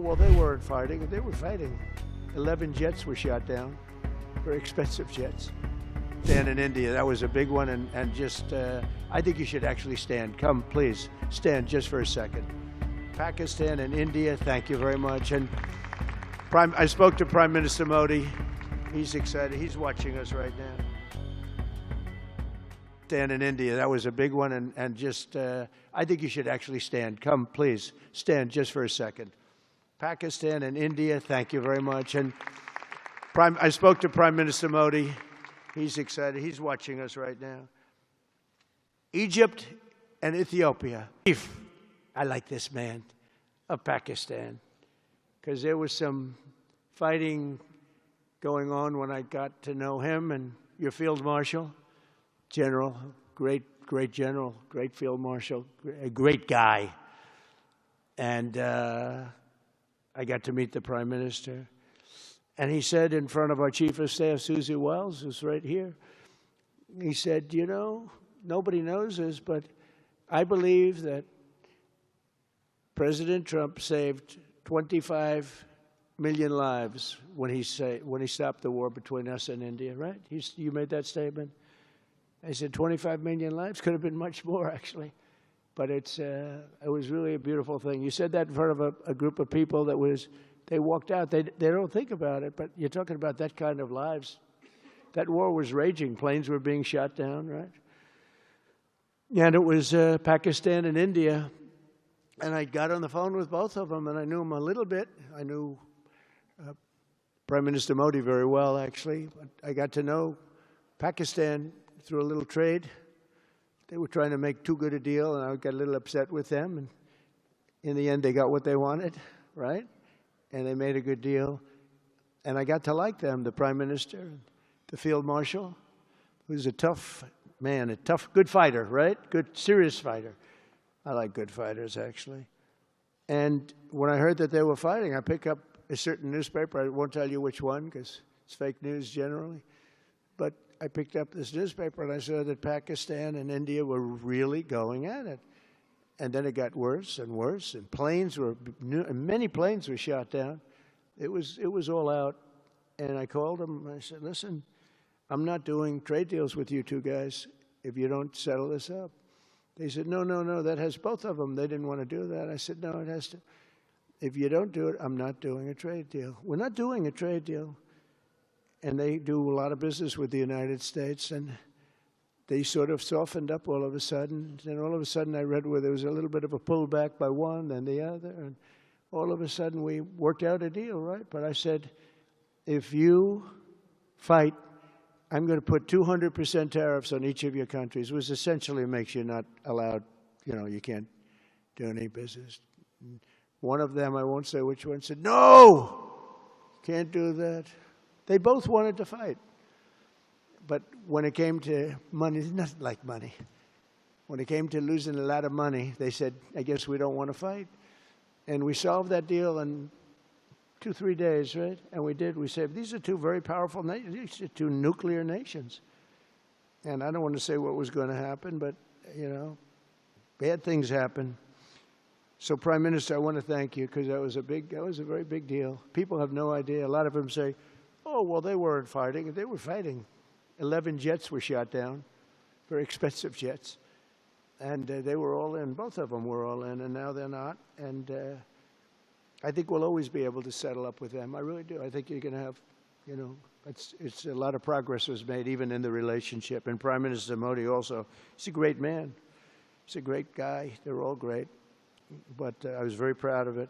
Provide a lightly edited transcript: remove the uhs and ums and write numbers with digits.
well, they weren't fighting. They were fighting. 11 jets were shot down, very expensive jets. Stand in India, that was a big one, and just, I think you should actually stand. Come, please, stand just for a second. Pakistan and India, thank you very much. And I spoke to Prime Minister Modi. He's excited. He's watching us right now. Stand in India, that was a big one, and just, I think you should actually stand. Come, please, stand just for a second. Pakistan and India, thank you very much. And I spoke to Prime Minister Modi. He's excited. He's watching us right now. Egypt and Ethiopia. I like this man of Pakistan, because there was some fighting going on when I got to know him, and your Field Marshal, General, great general, great Field Marshal, a great guy. And I got to meet the Prime Minister. And he said in front of our Chief of Staff, Susie Wells, who's right here, he said, you know, nobody knows this, but I believe that President Trump saved 25 million lives when he stopped the war between us and India, right? You made that statement? I said 25 million lives? Could have been much more, actually. But it was really a beautiful thing. You said that in front of a group of people that was, they walked out. They don't think about it, but you're talking about that kind of lives. That war was raging. Planes were being shot down, right? And it was Pakistan and India. And I got on the phone with both of them, and I knew them a little bit. I knew Prime Minister Modi very well, actually. But I got to know Pakistan through a little trade. They were trying to make too good a deal, and I got a little upset with them. And in the end, they got what they wanted, right? And they made a good deal. And I got to like them, the Prime Minister, the Field Marshal, who's a tough man, a tough, good fighter, right? Good, serious fighter. I like good fighters, actually. And when I heard that they were fighting, I picked up a certain newspaper. I won't tell you which one, because it's fake news generally. But I picked up this newspaper, and I saw that Pakistan and India were really going at it. And then it got worse and worse, and many planes were shot down. It was all out. And I called them, and I said, listen, I'm not doing trade deals with you two guys if you don't settle this up. They said, no, that has both of them. They didn't want to do that. I said, no, it has to. If you don't do it, I'm not doing a trade deal. We're not doing a trade deal. And they do a lot of business with the United States, and they sort of softened up all of a sudden. And all of a sudden I read where there was a little bit of a pullback by one, then the other, and all of a sudden we worked out a deal, right? But I said, if you fight, I'm going to put 200% tariffs on each of your countries, which essentially makes you not allowed, you can't do any business. One of them, I won't say which one, said, no, can't do that. They both wanted to fight. But when it came to money, it's nothing like money. When it came to losing a lot of money, they said, I guess we don't want to fight. And we solved that deal in 2-3 days, right? And we did. We said, these are two very powerful nations. These are two nuclear nations. And I don't want to say what was going to happen, but, bad things happen. So, Prime Minister, I want to thank you, because that was a very big deal. People have no idea. A lot of them say, oh, well, they weren't fighting. They were fighting. 11 jets were shot down, very expensive jets. And they were all in. Both of them were all in, and now they're not. And I think we'll always be able to settle up with them. I really do. I think you're going to have, it's a lot of progress was made even in the relationship. And Prime Minister Modi also, he's a great man. He's a great guy. They're all great. But I was very proud of it.